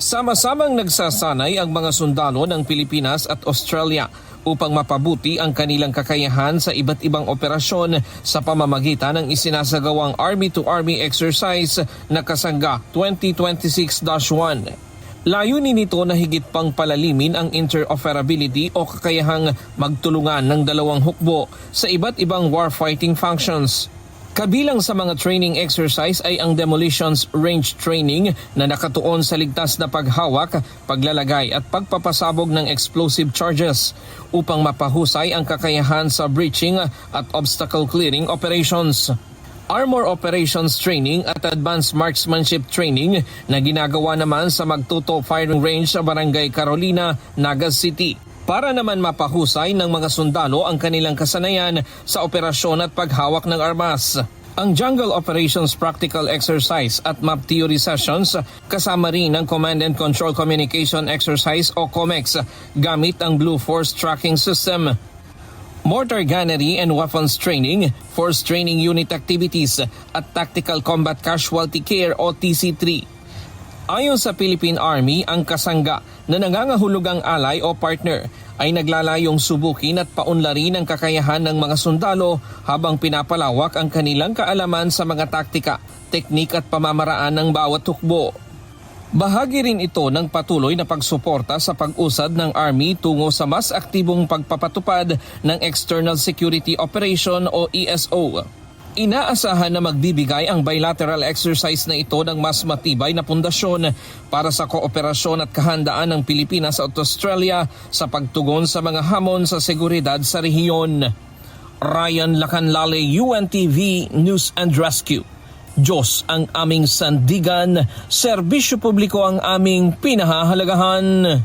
Sama-samang nagsasanay ang mga sundalo ng Pilipinas at Australia upang mapabuti ang kanilang kakayahan sa iba't ibang operasyon sa pamamagitan ng isinasagawang Army-to-Army exercise na Kasangga 2026-1. Layunin nito na higit pang palalimin ang interoperability o kakayahang magtulungan ng dalawang hukbo sa iba't ibang warfighting functions. Kabilang sa mga training exercise ay ang demolitions range training na nakatuon sa ligtas na paghawak, paglalagay at pagpapasabog ng explosive charges upang mapahusay ang kakayahan sa breaching at obstacle clearing operations. Armor operations training at advanced marksmanship training na ginagawa naman sa Magtuto Firing Range sa Barangay Carolina, Nagas City, para naman mapahusay ng mga sundalo ang kanilang kasanayan sa operasyon at paghawak ng armas. Ang Jungle Operations Practical Exercise at Map Theory Sessions kasama rin ang Command and Control Communication Exercise o COMEX gamit ang Blue Force Tracking System. Mortar Gunnery and Weapons Training, Force Training Unit Activities at Tactical Combat Casualty Care o TC3. Ayon sa Philippine Army, ang Kasangga na nangangahulugang alay o partner ay naglalayong subukin at paunlarin ang kakayahan ng mga sundalo habang pinapalawak ang kanilang kaalaman sa mga taktika, teknik at pamamaraan ng bawat hukbo. Bahagi rin ito ng patuloy na pagsuporta sa pag-usad ng Army tungo sa mas aktibong pagpapatupad ng External Security Operation o ESO. Inaasahan na magbibigay ang bilateral exercise na ito ng mas matibay na pundasyon para sa kooperasyon at kahandaan ng Pilipinas at Australia sa pagtugon sa mga hamon sa seguridad sa rehiyon. Ryan Lacanlale, UNTV News and Rescue. Diyos ang aming sandigan, serbisyo publiko ang aming pinahahalagahan.